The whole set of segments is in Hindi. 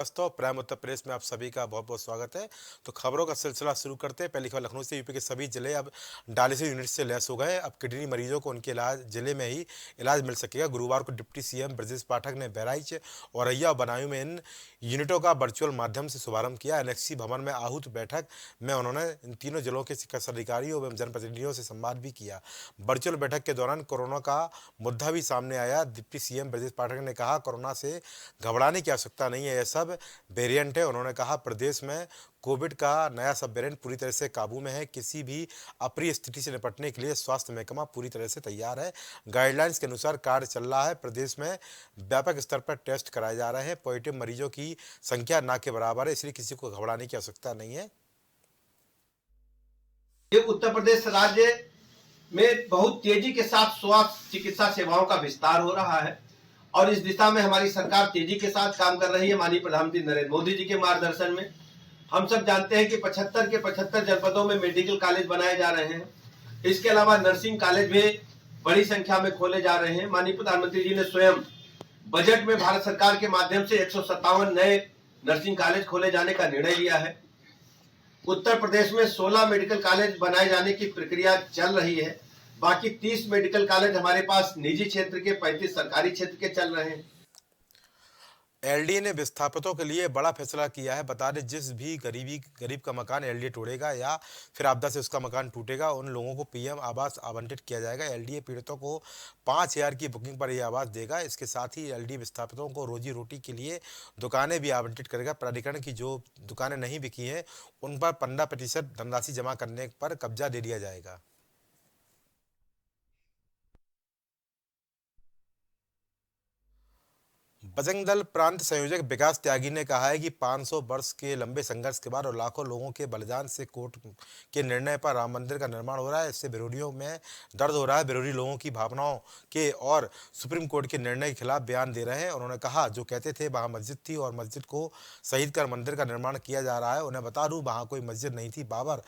दोस्तों प्राइम उत्तर प्रदेश में आप सभी का बहुत बहुत स्वागत है। तो खबरों का सिलसिला शुरू करते हैं। पहली खबर लखनऊ से। यूपी के सभी जिले अब डायलिसिस यूनिट से लैस हो गए। अब किडनी मरीजों को उनके इलाज जिले में ही इलाज मिल सकेगा। गुरुवार को डिप्टी सीएम ब्रजेश पाठक ने बहराइच, औरैया और बदायूं में इन यूनिटों का वर्चुअल माध्यम से शुभारंभ किया। एनेक्सी भवन में आहूत बैठक में उन्होंने इन तीनों जिलों के चिकित्सा अधिकारियों एवं जनप्रतिनिधियों से संवाद भी किया। वर्चुअल बैठक के दौरान कोरोना का मुद्दा भी सामने आया। डिप्टी सीएम ब्रजेश पाठक ने कहा, कोरोना से घबराने की आवश्यकता नहीं है, यह सब वेरिएंट है। उन्होंने कहा, प्रदेश में कोविड का नया सब वेरिएंट पूरी तरह से काबू में है। किसी भी अप्रिय स्थिति से निपटने के लिए स्वास्थ्य महकमा पूरी तरह से तैयार है। गाइडलाइंस के अनुसार कार्य चल रहा है। प्रदेश में व्यापक स्तर पर टेस्ट कराए जा रहे हैं। पॉजिटिव मरीजों की संख्या ना के बराबर है, इसलिए किसी को घबराने की आवश्यकता नहीं है। ये उत्तर प्रदेश राज्य में बहुत तेजी के साथ स्वास्थ्य चिकित्सा सेवाओं का विस्तार हो रहा है और इस दिशा में हमारी सरकार तेजी के साथ काम कर रही है। माननीय प्रधानमंत्री नरेंद्र मोदी जी के मार्गदर्शन में हम सब जानते हैं कि 75 के 75 जनपदों में मेडिकल कॉलेज बनाए जा रहे हैं। इसके अलावा नर्सिंग कॉलेज भी बड़ी संख्या में खोले जा रहे हैं। माननीय प्रधानमंत्री जी ने स्वयं बजट में भारत सरकार के माध्यम से 157 नए नर्सिंग कॉलेज खोले जाने का निर्णय लिया है। उत्तर प्रदेश में 16 मेडिकल कॉलेज बनाए जाने की प्रक्रिया चल रही है। बाकी 30 मेडिकल कॉलेज हमारे पास निजी क्षेत्र के, 35 सरकारी क्षेत्र के चल रहे हैं। एलडीए ने विस्थापितों के लिए बड़ा फैसला किया है। बता दें, जिस भी गरीब का मकान एलडीए तोड़ेगा या फिर आपदा से उसका मकान टूटेगा, उन लोगों को पीएम आवास आवंटित किया जाएगा। एलडीए पीड़ितों को 5,000 की बुकिंग पर यह आवास देगा। इसके साथ ही एलडीए विस्थापितों को रोजी रोटी के लिए दुकानें भी आवंटित करेगा। प्राधिकरण की जो दुकानें नहीं बिकी हैं, उन पर 15% धनराशि जमा करने पर कब्जा दे दिया जाएगा। बजरंग दल प्रांत संयोजक विकास त्यागी ने कहा है कि 500 वर्ष के लंबे संघर्ष के बाद और लाखों लोगों के बलिदान से कोर्ट के निर्णय पर राम मंदिर का निर्माण हो रहा है। इससे विरोधियों में दर्द हो रहा है। विरोधी लोगों की भावनाओं के और सुप्रीम कोर्ट के निर्णय के खिलाफ बयान दे रहे हैं। उन्होंने कहा, जो कहते थे वहाँ मस्जिद थी और मस्जिद को शहीद कर मंदिर का निर्माण किया जा रहा है, उन्हें बता दूँ वहाँ कोई मस्जिद नहीं थी। बाबर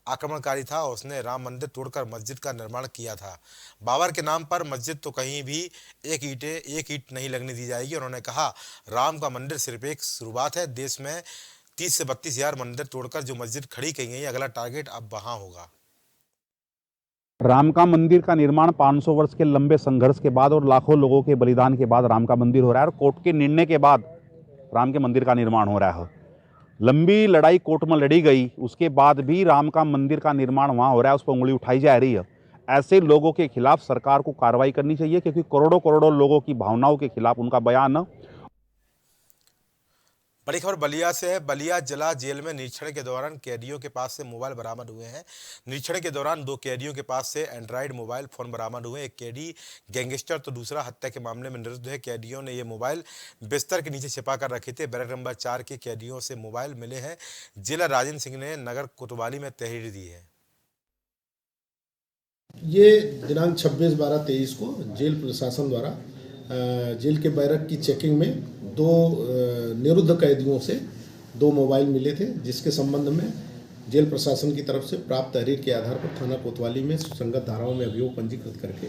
आक्रमणकारी था और उसने राम मंदिर तोड़कर मस्जिद का निर्माण किया था। बाबर के नाम पर मस्जिद तो कहीं भी एक ईंट नहीं लगने दी जाएगी। उन्होंने कहा, राम का मंदिर सिर्फ एक शुरुआत है। देश में 30 से 32 हजार मंदिर तोड़कर जो मस्जिद खड़ी की गई है, अगला टारगेट अब वहां होगा। राम का मंदिर का निर्माण 500 वर्ष के लंबे संघर्ष के बाद और लाखों लोगों के बलिदान के बाद राम का मंदिर हो रहा है और कोर्ट के निर्णय के बाद राम के मंदिर का निर्माण हो रहा है। लंबी लड़ाई कोर्ट में लड़ी गई, उसके बाद भी राम का मंदिर का निर्माण वहां हो रहा है, उस पर उंगली उठाई जा रही है। ऐसे लोगों के खिलाफ सरकार को कार्रवाई करनी चाहिए, क्योंकि करोड़ों करोड़ों लोगों की भावनाओं के खिलाफ उनका बयान। बड़ी खबर बलिया से है। बलिया जिला जेल में निरीक्षण के दौरान कैदियों के पास से मोबाइल बरामद हुए हैं। निरीक्षण के दौरान 2 कैदियों के पास से एंड्रॉयड मोबाइल फोन बरामद हुए। एक कैदी गैंगस्टर तो दूसरा हत्या के मामले में निरुद्ध है। कैदियों ने ये मोबाइल बिस्तर के नीचे छिपा कर रखे थे। बैरक नंबर 4 के कैदियों से मोबाइल मिले हैं। जिला राजेंद्र सिंह ने नगर कोतवाली में तहरीर दी है। ये दिनांक 26/12/23 को जेल प्रशासन द्वारा जेल के बैरक की चेकिंग में 2 निरुद्ध कैदियों से 2 मोबाइल मिले थे, जिसके संबंध में जेल प्रशासन की तरफ से प्राप्त तहरीर के आधार पर थाना कोतवाली में सुसंगत धाराओं में अभियोग पंजीकृत करके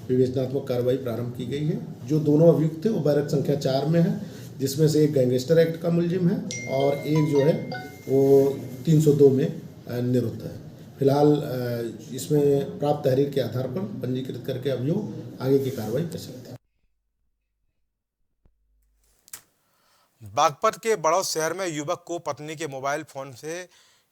विवेचनात्मक कार्रवाई प्रारंभ की गई है। जो दोनों अभियुक्त थे वो बैरक संख्या 4 में है, जिसमें से एक गैंगस्टर एक्ट का मुलजिम है और एक जो है वो 302 में निरुद्ध है। फिलहाल इसमें प्राप्त तहरीर के आधार पर पंजीकृत करके अभियोग आगे की कार्रवाई कर सकते हैं। बागपत के बड़ौद शहर में युवक को पत्नी के मोबाइल फोन से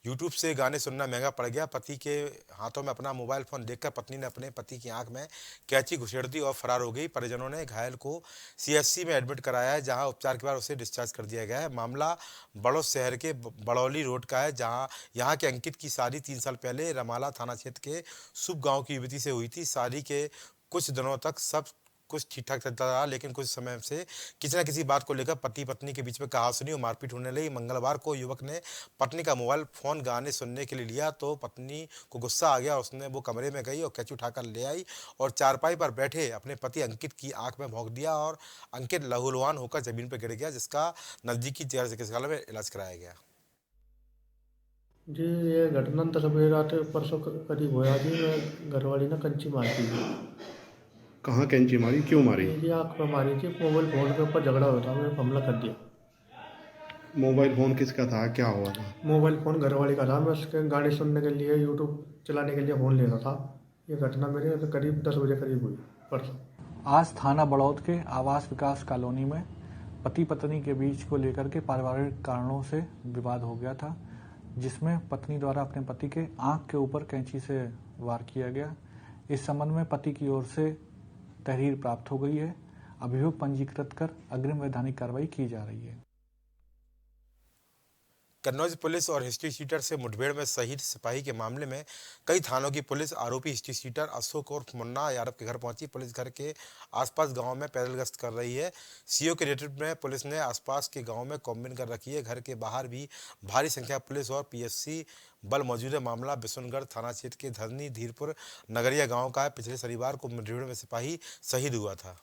यूट्यूब से गाने सुनना महंगा पड़ गया। पति के हाथों में अपना मोबाइल फोन देखकर पत्नी ने अपने पति की आंख में कैंची घुसेड़ दी और फरार हो गई। परिजनों ने घायल को सीएचसी में एडमिट कराया है, जहां उपचार के बाद उसे डिस्चार्ज कर दिया गया है। मामला बड़ौद शहर के बड़ौली रोड का है, जहां यहां के अंकित की शादी 3 साल पहले रमाला थाना क्षेत्र के शुभ गाँव की युवती से हुई थी। शादी के कुछ दिनों तक सब कुछ ठीक ठाक चलता रहा, लेकिन कुछ समय से किसी न किसी बात को लेकर पति पत्नी के बीच में कहासुनी और मारपीट होने लगी। मंगलवार को युवक ने पत्नी का मोबाइल फोन गाने सुनने के लिए लिया तो पत्नी को गुस्सा आ गया। उसने वो कमरे में गई और कैंची उठाकर ले आई और चारपाई पर बैठे अपने पति अंकित की आंख में भोंक दिया और अंकित लहूलुहान होकर जमीन पर गिर गया, जिसका नजदीकी जिला चिकित्सालय में इलाज कराया गया। जी, ये घटना सवेरे रात परसों करीब होया जी। मैं घरवाली ने कंची मारी थी। कहाँ कैंची मारी, क्यों मारी? मेरी आँख में मारी थी। मोबाइल फोन के ऊपर झगड़ा हुआ था, मैंने हमला कर दिया। मोबाइल फ़ोन किसका था, क्या हुआ था? मोबाइल फ़ोन घरवाली का था। मैं उसके गाने सुनने के लिए, यूट्यूब चलाने के लिए फ़ोन लेता था। ये घटना मेरे करीब 10 बजे करीब हुई परसों। आज थाना बड़ौद के आवास विकास कॉलोनी में पति पत्नी के बीच को लेकर के पारिवारिक कारणों से विवाद हो गया था, जिसमें पत्नी द्वारा अपने पति के आंख के ऊपर कैंची से वार किया गया। इस संबंध में पति की ओर से तहरीर प्राप्त हो गई है। अभियोग पंजीकृत कर अग्रिम वैधानिक कार्रवाई की जा रही है। कन्नौज पुलिस और हिस्ट्री शीटर से मुठभेड़ में शहीद सिपाही के मामले में कई थानों की पुलिस आरोपी हिस्ट्री शीटर अशोक और मुन्ना यादव के घर पहुंची। पुलिस घर के आसपास गांव में पैदल गश्त कर रही है। सीओ के नेतृत्व में पुलिस ने आसपास के गांव में कॉम्बिंग कर रखी है। घर के बाहर भी भारी संख्या पुलिस और पीएससी बल मौजूद है। मामला बिशुनगढ़ थाना क्षेत्र के धरनी धीरपुर नगरिया गाँव का है। पिछले शनिवार को मुठभेड़ में सिपाही शहीद हुआ था।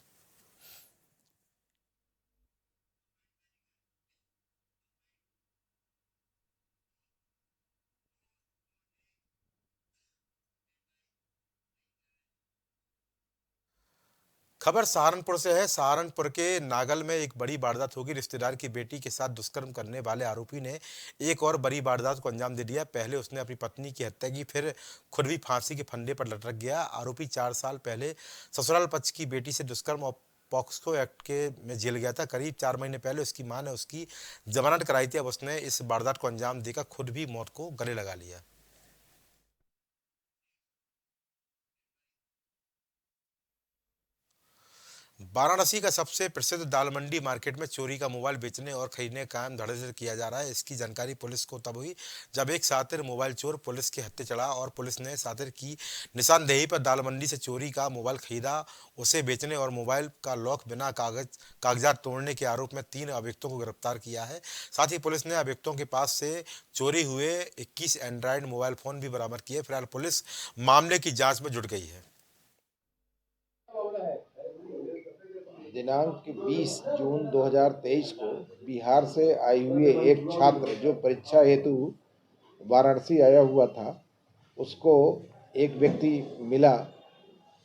खबर सहारनपुर से है। सहारनपुर के नागल में एक बड़ी वारदात होगी। रिश्तेदार की बेटी के साथ दुष्कर्म करने वाले आरोपी ने एक और बड़ी वारदात को अंजाम दे दिया। पहले उसने अपनी पत्नी की हत्या की, फिर खुद भी फांसी के फंदे पर लटक गया। आरोपी 4 साल पहले ससुराल पक्ष की बेटी से दुष्कर्म और पॉक्सो एक्ट के में जेल गया था। करीब 4 महीने पहले उसकी मां ने उसकी जमानत कराई थी। अब उसने इस वारदात को अंजाम देकर खुद भी मौत को गले लगा लिया। वाराणसी का सबसे प्रसिद्ध दाल मंडी मार्केट में चोरी का मोबाइल बेचने और खरीदने का काम धड़ल्ले से किया जा रहा है। इसकी जानकारी पुलिस को तब हुई जब एक शातिर मोबाइल चोर पुलिस के हत्थे चढ़ा और पुलिस ने शातिर की निशानदेही पर दाल मंडी से चोरी का मोबाइल खरीदा। उसे बेचने और मोबाइल का लॉक बिना कागजात तोड़ने के आरोप में 3 अभियुक्तों को गिरफ्तार किया है। साथ ही पुलिस ने अभियुक्तों के पास से चोरी हुए 21 एंड्रॉयड मोबाइल फोन भी बरामद किए। फिलहाल पुलिस मामले की जाँच में जुट गई है। दिनांक 20 जून 2023 को बिहार से आए हुए एक छात्र जो परीक्षा हेतु वाराणसी आया हुआ था, उसको एक व्यक्ति मिला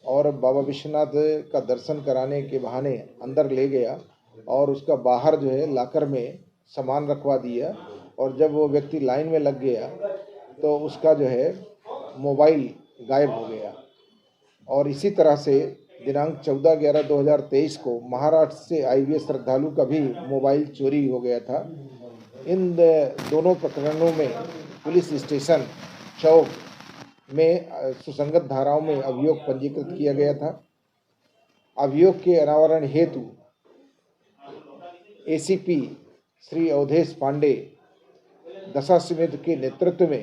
और बाबा विश्वनाथ का दर्शन कराने के बहाने अंदर ले गया और उसका बाहर जो है लॉकर में सामान रखवा दिया। और जब वो व्यक्ति लाइन में लग गया तो उसका जो है मोबाइल गायब हो गया। और इसी तरह से दिनांक 14/11/2023 को महाराष्ट्र से आए हुए श्रद्धालु का भी मोबाइल चोरी हो गया था। इन दोनों प्रकरणों में पुलिस स्टेशन चौक में सुसंगत धाराओं में अभियोग पंजीकृत किया गया था। अभियोग के अनावरण हेतु एसीपी श्री अवधेश पांडे दशा समिति के नेतृत्व में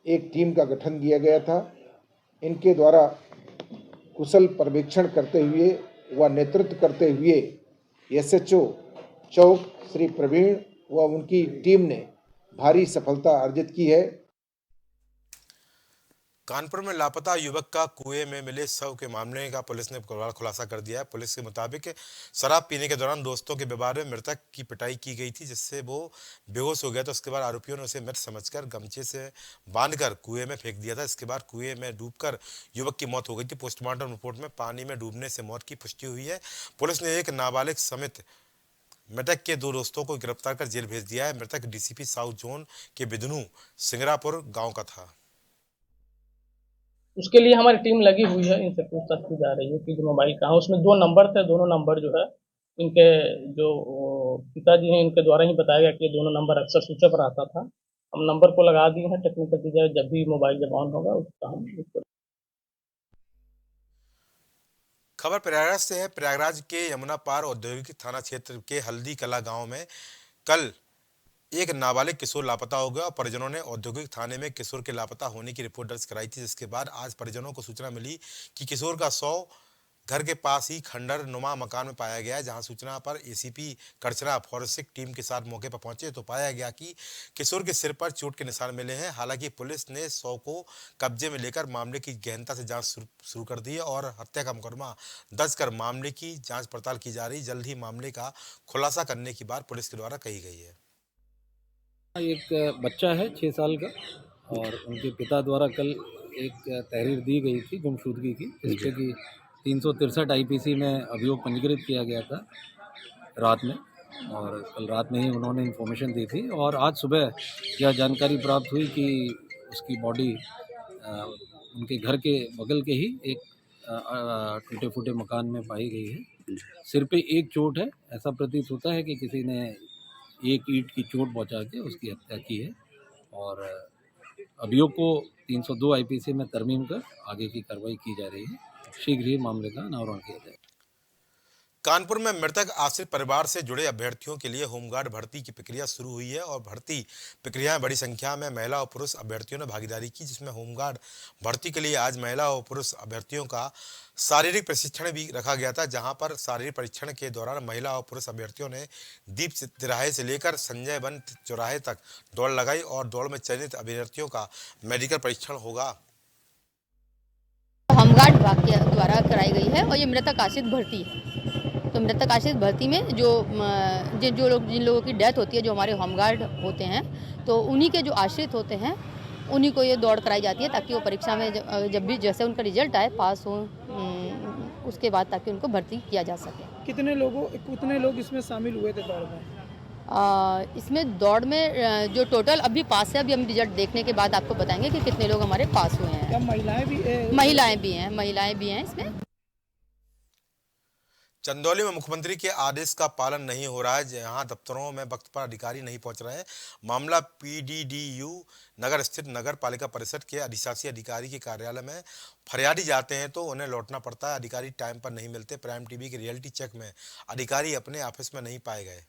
एक टीम का गठन किया गया था। इनके द्वारा कुशल पर्यवेक्षण करते हुए व नेतृत्व करते हुए एसएचओ चौक श्री प्रवीण व उनकी टीम ने भारी सफलता अर्जित की है। कानपुर में लापता युवक का कुएं में मिले शव के मामले का पुलिस ने खुलासा कर दिया है। पुलिस के मुताबिक शराब पीने के दौरान दोस्तों के विवाद में मृतक की पिटाई की गई थी, जिससे वो बेहोश हो गया था। उसके बाद आरोपियों ने उसे मृत समझकर गमछे से बांधकर कुएं में फेंक दिया था। इसके बाद कुएं में डूबकर युवक की मौत हो गई थी। पोस्टमार्टम रिपोर्ट में पानी में डूबने से मौत की पुष्टि हुई है। पुलिस ने एक नाबालिग समेत मृतक के 2 दोस्तों को गिरफ्तार कर जेल भेज दिया है। मृतक डीसीपी साउथ जोन के बिदनू सिंगरापुर गाँव का था। उसके लिए हमारी टीम लगी हुई है। इनसे पूछताछ की जा रही है कि जो मोबाइल कहाँ, उसमें 2 नंबर थे। दोनों नंबर जो है इनके जो पिताजी हैं इनके द्वारा ही बताया गया कि ये दोनों नंबर अक्सर स्विच ऑफ रहता था। हम नंबर को लगा दिए हैं, टेक्निकल चीजें जब भी मोबाइल जब ऑन होगा उसका हम खबर प्रयागराज से है। प्रयागराज के यमुना पार औद्योगिक थाना क्षेत्र के हल्दी कला गांव में कल एक नाबालिग किशोर लापता हो गया और परिजनों ने औद्योगिक थाने में किशोर के लापता होने की रिपोर्ट दर्ज कराई थी। जिसके बाद आज परिजनों को सूचना मिली कि किशोर का शव घर के पास ही खंडर नुमा मकान में पाया गया है। जहां सूचना पर एसीपी करचना फॉरेंसिक टीम के साथ मौके पर पहुंचे तो पाया गया कि किशोर के सिर पर चोट के निशान मिले हैं। हालांकि पुलिस ने शव को कब्जे में लेकर मामले की गहनता से जांच शुरू कर दी है और हत्या का मुकदमा दर्ज कर मामले की जांच पड़ताल की जा रही। जल्द ही मामले का खुलासा करने की बात पुलिस के द्वारा कही गई है। एक बच्चा है 6 साल का और उनके पिता द्वारा कल एक तहरीर दी गई थी गुमशुदगी की, जिसपे कि 363 आईपीसी में अभियोग पंजीकृत किया गया था रात में। और कल रात में ही उन्होंने इन्फॉर्मेशन दी थी और आज सुबह यह जानकारी प्राप्त हुई कि उसकी बॉडी उनके घर के बगल के ही एक टूटे फूटे मकान में पाई गई है। सिर पे एक चोट है, ऐसा प्रतीत होता है कि किसी ने एक ईंट की चोट पहुंचा के उसकी हत्या की है और अभियोग को 302 आईपीसी में तरमीम कर आगे की कार्रवाई की जा रही है। शीघ्र ही मामले का अनावरण किया जाएगा। कानपुर में मृतक आश्रित परिवार से जुड़े अभ्यर्थियों के लिए होमगार्ड भर्ती की प्रक्रिया शुरू हुई है और भर्ती प्रक्रिया में बड़ी संख्या में महिला और पुरुष अभ्यर्थियों ने भागीदारी की, जिसमें होमगार्ड भर्ती के लिए आज महिला और पुरुष अभ्यर्थियों का शारीरिक प्रशिक्षण भी रखा गया था, जहां पर शारीरिक परीक्षण के दौरान महिला और पुरुष अभ्यर्थियों ने दीप तिराहे से लेकर संजय वन चौराहे तक दौड़ लगाई और दौड़ में चयनित अभ्यर्थियों का मेडिकल परीक्षण होगा। होमगार्ड विभाग के द्वारा कराई गई है और ये मृतक आश्रित भर्ती है। तो मृतक आश्रित भर्ती में जिन लोगों की डेथ होती है, जो हमारे होमगार्ड होते हैं, तो उन्हीं के जो आश्रित होते हैं उन्हीं को ये दौड़ कराई जाती है, ताकि वो परीक्षा में जब भी जैसे उनका रिजल्ट आए पास हो, उसके बाद ताकि उनको भर्ती किया जा सके। कितने लोग इसमें शामिल हुए थे दौड़ में? इसमें दौड़ में जो टोटल अभी पास है, अभी हम रिजल्ट देखने के बाद आपको बताएंगे कि कितने लोग हमारे पास हुए हैं। क्या महिलाएं भी हैं इसमें? चंदौली में मुख्यमंत्री के आदेश का पालन नहीं हो रहा है, जहां दफ्तरों में वक्त पर अधिकारी नहीं पहुंच रहे हैं। मामला पीडीडीयू नगर स्थित नगर पालिका परिषद के अधिशासी अधिकारी के कार्यालय में फरियादी जाते हैं तो उन्हें लौटना पड़ता है। अधिकारी टाइम पर नहीं मिलते। प्राइम टीवी के रियलिटी चेक में अधिकारी अपने ऑफिस में नहीं पाए गए।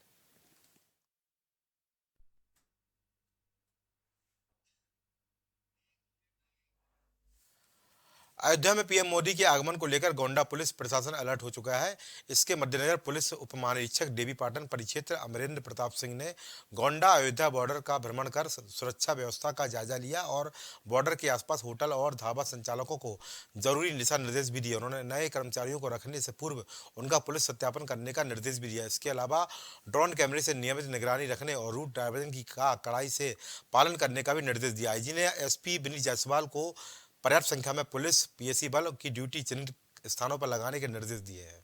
अयोध्या में पीएम मोदी के आगमन को लेकर गोंडा पुलिस प्रशासन अलर्ट हो चुका है। इसके मद्देनजर पुलिस उप महानिरीक्षक देवी पाटन परिक्षेत्र अमरेंद्र प्रताप सिंह ने गोंडा अयोध्या बॉर्डर का भ्रमण कर सुरक्षा व्यवस्था का जायजा लिया और बॉर्डर के आसपास होटल और ढाबा संचालकों को जरूरी दिशा निर्देश भी दिए। उन्होंने नए कर्मचारियों को रखने से पूर्व उनका पुलिस सत्यापन करने का निर्देश भी दिया। इसके अलावा ड्रोन कैमरे से नियमित निगरानी रखने और रूट डाइवर्जन का कड़ाई से पालन करने का भी निर्देश दिया। आईजी ने एसपी विनीत जायसवाल को पर्याप्त संख्या में पुलिस पीएसी बल की ड्यूटी चिन्हित स्थानों पर लगाने के निर्देश दिए हैं।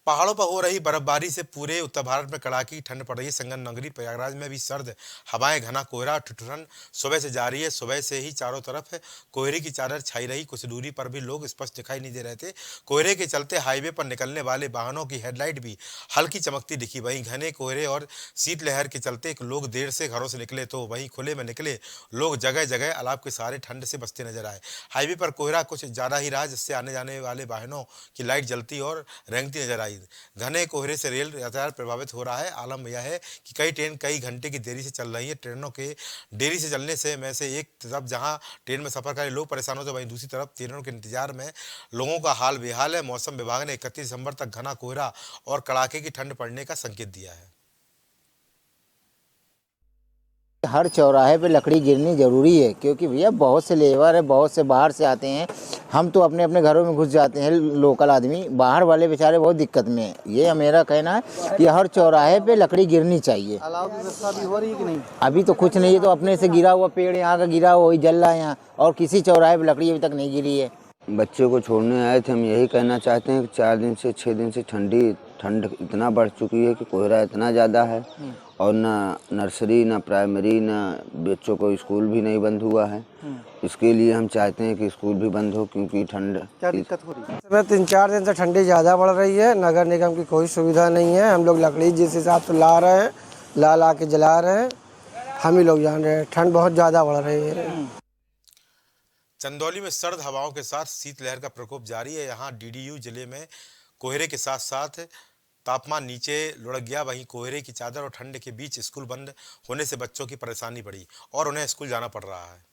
पहाड़ों पर हो रही बर्फबारी से पूरे उत्तर भारत में कड़ाके की ठंड पड़ रही है। संगम नगरी प्रयागराज में भी सर्द हवाएं, घना कोहरा, ठिठुरन सुबह से जारी है। सुबह से ही चारों तरफ कोहरे की चादर छाई रही। कुछ दूरी पर भी लोग स्पष्ट दिखाई नहीं दे रहे थे। कोहरे के चलते हाईवे पर निकलने वाले वाहनों की हेडलाइट भी हल्की चमकती दिखी। वहीं घने कोहरे और शीतलहर के चलते लोग देर से घरों से निकले तो वहीं खुले में निकले लोग जगह जगह अलाव के सहारे ठंड से बचते नजर आए। हाईवे पर कोहरा कुछ ज्यादा ही रहा, जिससे आने जाने वाले वाहनों की लाइट जलती और रेंगती नजर आई। घने कोहरे से रेल यातायात प्रभावित हो रहा है। आलम यह है कि कई ट्रेन कई घंटे की देरी से चल रही है। ट्रेनों के देरी से चलने से में से एक तरफ जहां ट्रेन में सफर कर लोग परेशान होते, वहीं दूसरी तरफ ट्रेनों के इंतजार में लोगों का हाल बेहाल है। मौसम विभाग ने 31 दिसंबर तक घना कोहरा और कड़ाके की ठंड पड़ने का संकेत दिया है। हर चौराहे पे लकड़ी गिरनी ज़रूरी है, क्योंकि भैया बहुत से लेबर है, बहुत से बाहर से आते हैं। हम तो अपने अपने घरों में घुस जाते हैं, लोकल आदमी, बाहर वाले बेचारे बहुत दिक्कत में है। ये मेरा कहना है कि हर चौराहे पे लकड़ी गिरनी चाहिए। अलाव की व्यवस्था भी हो रही है कि नहीं? अभी तो कुछ नहीं है, तो अपने से गिरा हुआ पेड़ यहाँ का गिरा हुआ वही जल रहा है यहाँ, और किसी चौराहे पर लकड़ी अभी तक नहीं गिरी है। बच्चों को छोड़ने आए थे, हम यही कहना चाहते हैं कि 4 दिन से 6 दिन से ठंड इतना बढ़ चुकी है कि कोहरा इतना ज़्यादा है और ना नर्सरी ना प्राइमरी ना बच्चों को स्कूल भी नहीं बंद हुआ है। इसके लिए हम चाहते हैं कि स्कूल भी बंद हो, क्योंकि ठंड क्या दिक्कत हो रही है? 3-4 दिन से ठंडी ज़्यादा बढ़ रही है। नगर निगम की कोई सुविधा नहीं है। हम लोग लकड़ी जिस हिसाब से ला रहे हैं, ला के जला रहे हैं, हम ही लोग जान रहे हैं। ठंड बहुत ज़्यादा बढ़ रही है। चंदौली में सर्द हवाओं के साथ शीतलहर का प्रकोप जारी है। यहाँ डीडीयू जिले में कोहरे के साथ साथ तापमान नीचे लुढ़क गया। वहीं कोहरे की चादर और ठंड के बीच स्कूल बंद होने से बच्चों की परेशानी बढ़ी और उन्हें स्कूल जाना पड़ रहा है।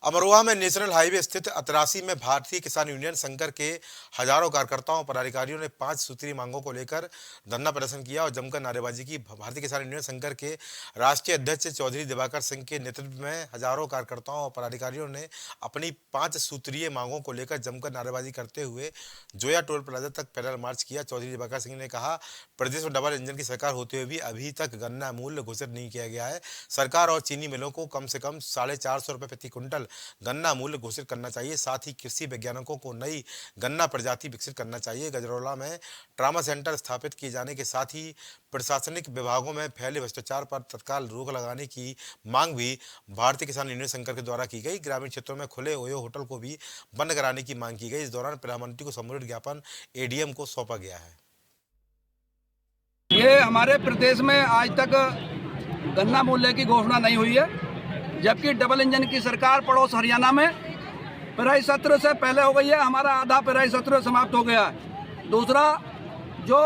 अमरोहा में नेशनल हाईवे स्थित अतरासी में भारतीय किसान यूनियन संघ के हजारों कार्यकर्ताओं और पदाधिकारियों ने 5 सूत्रीय मांगों को लेकर धरना प्रदर्शन किया और जमकर नारेबाजी की। भारतीय किसान यूनियन संघ के राष्ट्रीय अध्यक्ष चौधरी दिवाकर सिंह के नेतृत्व में हजारों कार्यकर्ताओं और पदाधिकारियों ने अपनी 5 सूत्रीय मांगों को लेकर जमकर नारेबाजी करते हुए जोया टोल प्लाजा तक पैदल मार्च किया। चौधरी दिवाकर सिंह ने कहा, प्रदेश में डबल इंजन की सरकार होते हुए भी अभी तक गन्ना मूल्य घोषित नहीं किया गया है। सरकार और चीनी मिलों को कम से कम 450 रुपये प्रति क्विंटल गन्ना मूल्य घोषित करना चाहिए। साथ ही कृषि वैज्ञानिकों को नई गन्ना प्रजाति विकसित करना चाहिए। गजरौला में ट्रामा सेंटर स्थापित किए जाने के साथ ही प्रशासनिक विभागों में फैले भ्रष्टाचार पर तत्काल रोक लगाने की मांग भी भारतीय किसान यूनियन संघ के द्वारा की गई। ग्रामीण क्षेत्रों में खुले ओयो होटल को भी बंद कराने की मांग की गई। इस दौरान प्रधानमंत्री को संबोधित ज्ञापन एडीएम को सौंपा गया है। ये हमारे प्रदेश में आज तक गन्ना मूल्य की घोषणा नहीं हुई है, जबकि डबल इंजन की सरकार पड़ोस हरियाणा में पेराई सत्र से पहले हो गई है। हमारा आधा पेराई सत्र समाप्त हो गया है। दूसरा, जो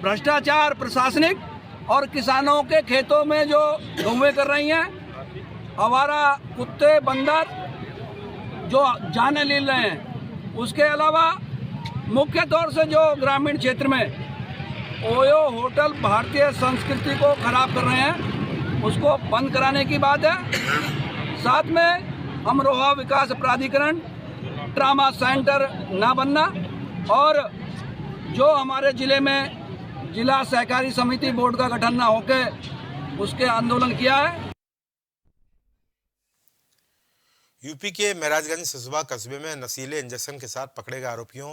भ्रष्टाचार प्रशासनिक और किसानों के खेतों में जो गौवें कर रही हैं, आवारा कुत्ते बंदर जो जाने ले रहे हैं, उसके अलावा मुख्य तौर से जो ग्रामीण क्षेत्र में ओयो होटल भारतीय संस्कृति को खराब कर रहे हैं, उसको बंद कराने की बात है। साथ में अमरोहा विकास प्राधिकरण ट्रामा सेंटर ना बनना और जो हमारे ज़िले में जिला सहकारी समिति बोर्ड का गठन ना होके उसके आंदोलन किया है। यूपी के महराजगंज सिसवा कस्बे में नशीले इंजेक्शन के साथ पकड़े गए आरोपियों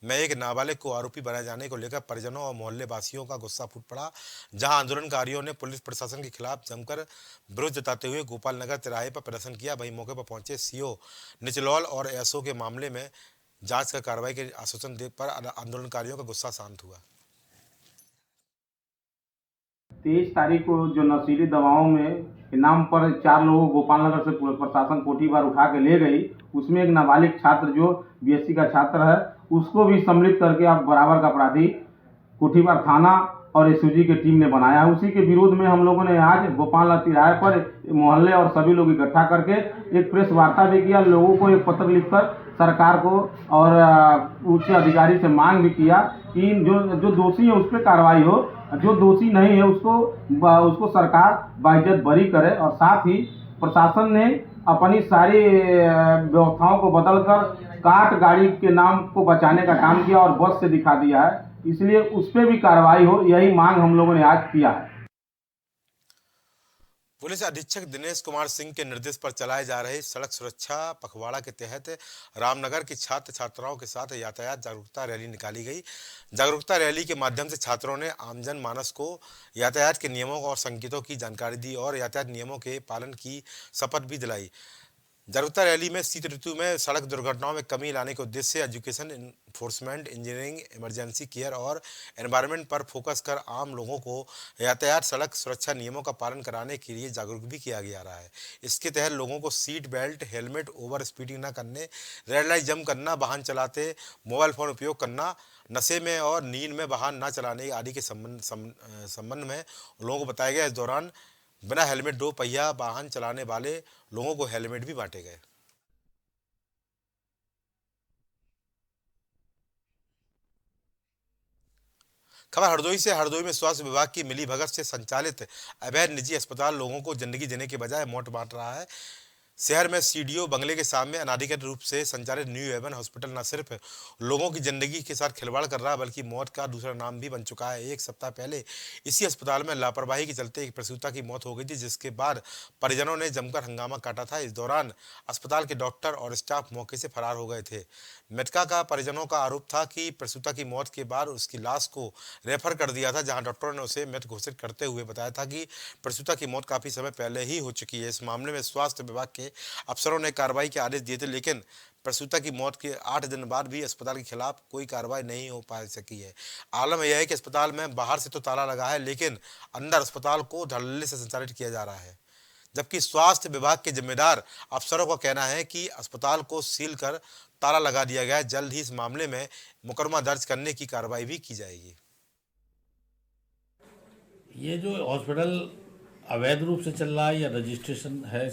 में एक नाबालिग को आरोपी बनाए जाने को लेकर परिजनों और मोहल्ले वासियों का गुस्सा फूट पड़ा, जहां आंदोलनकारियों ने पुलिस प्रशासन के खिलाफ जमकर विरोध जताते हुए गोपाल नगर तिराहे पर प्रदर्शन किया। वहीं मौके पर पहुंचे सीओ निचलौल और एसओ के मामले में जांच कर कार्रवाई के आश्वासन देने पर आंदोलनकारियों का गुस्सा शांत हुआ। 23 तारीख को जो नशीली दवाओं में नाम पर 4 लोगों को गोपाल नगर से प्रशासन कोठी बार उठा के ले गई, उसमें एक नाबालिग छात्र जो बीएससी का छात्र है, उसको भी सम्मिलित करके आप बराबर का अपराधी कोठी बार थाना और एसओजी की टीम ने बनाया। उसी के विरोध में हम लोगों ने आज गोपाल नगर तिराहे पर मोहल्ले और सभी लोग इकट्ठा करके एक प्रेस वार्ता भी किया, लोगों को एक पत्र लिखकर सरकार को और उच्च अधिकारी से मांग भी किया कि जो दोषी है उस पर कार्रवाई हो, जो दोषी नहीं है उसको सरकार बाइज्जत बरी करे। और साथ ही प्रशासन ने अपनी सारी व्यवस्थाओं को बदलकर काट गाड़ी के नाम को बचाने का काम किया और बस से दिखा दिया है, इसलिए उस पर भी कार्रवाई हो, यही मांग हम लोगों ने आज किया है। पुलिस अधीक्षक दिनेश कुमार सिंह के निर्देश पर चलाए जा रहे सड़क सुरक्षा पखवाड़ा के तहत रामनगर की छात्र छात्राओं के साथ यातायात जागरूकता रैली निकाली गई। जागरूकता रैली के माध्यम से छात्रों ने आमजन मानस को यातायात के नियमों और संकेतों की जानकारी दी और यातायात नियमों के पालन की शपथ भी दिलाई। जागरूकता रैली में शीत ऋतु में सड़क दुर्घटनाओं में कमी लाने के उद्देश्य से education, enforcement, engineering, emergency care और एनवायरनमेंट पर फोकस कर आम लोगों को यातायात सड़क सुरक्षा नियमों का पालन कराने के लिए जागरूक भी किया जा रहा है। इसके तहत लोगों को seat belt, helmet, over speeding न करने, रेड लाइट जंप करना, वाहन चलाते मोबाइल फ़ोन उपयोग करना, नशे में और नींद में वाहन न चलाने आदि के संबंध में लोगों को बताया गया। इस दौरान बिना हेलमेट 2 पहिया वाहन चलाने वाले लोगों को हेलमेट भी बांटे गए। खबर हरदोई से। हरदोई में स्वास्थ्य विभाग की मिलीभगत से संचालित अवैध निजी अस्पताल लोगों को जिंदगी जीने के बजाय मौत बांट रहा है। शहर में सीडीओ बंगले के सामने अनाधिकृत रूप से संचालित न्यू हेवन हॉस्पिटल न सिर्फ लोगों की जिंदगी के साथ खिलवाड़ कर रहा है बल्कि मौत का दूसरा नाम भी बन चुका है। 1 सप्ताह पहले इसी अस्पताल में लापरवाही के चलते एक प्रसूता की मौत हो गई थी, जिसके बाद परिजनों ने जमकर हंगामा काटा था। इस दौरान अस्पताल के डॉक्टर और स्टाफ मौके से फरार हो गए थे। मृतका का परिजनों का आरोप था कि प्रसूता की मौत के बाद उसकी लाश को रेफर कर दिया था, जहां डॉक्टरों ने उसे मृत घोषित करते हुए बताया था कि प्रसूता की मौत काफ़ी समय पहले ही हो चुकी है। इस मामले में स्वास्थ्य विभाग के अफसरों ने कार्रवाई के आदेश दिए थे, लेकिन प्रसूता की मौत के 8 दिन बाद भी अस्पताल के खिलाफ कोई कार्रवाई नहीं हो पा सकी है। आलम यह है कि अस्पताल में बाहर से तो ताला लगा है, लेकिन अंदर अस्पताल को धड़ल्ले से संचालित किया जा रहा है, जबकि स्वास्थ्य विभाग के जिम्मेदार अफसरों का कहना है कि अस्पताल को सील कर ताला लगा दिया गया है। जल्द ही इस मामले में मुकदमा दर्ज करने की कार्रवाई भी की जाएगी। ये जो हॉस्पिटल अवैध रूप से चल रहा है या रजिस्ट्रेशन है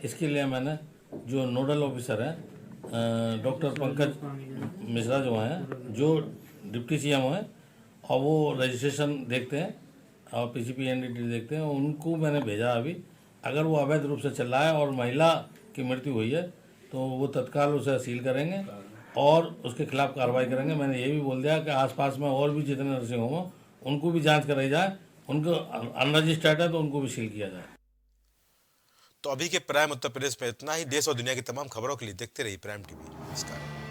इसके लिए मैंने जो नोडल ऑफिसर हैं डॉक्टर पंकज मिश्रा जो हैं, जो डिप्टी सीएम हैं, और वो रजिस्ट्रेशन देखते हैं और पीसीपी एनडीटी देखते हैं, उनको मैंने भेजा अभी। अगर वो अवैध रूप से चल रहा है और महिला की मृत्यु हुई है तो वो तत्काल उसे सील करेंगे और उसके खिलाफ कार्रवाई करेंगे। मैंने ये भी बोल दिया कि आसपास में और भी जितने नर्सिंग होम हो उनको भी जांच कराई जाए, उनको अनरजिस्टर्ड है तो उनको भी सील किया जाए। तो अभी के प्राइम उत्तर प्रदेश में इतना ही। देश और दुनिया की तमाम खबरों के लिए देखते रहिए प्राइम टीवी। नमस्कार।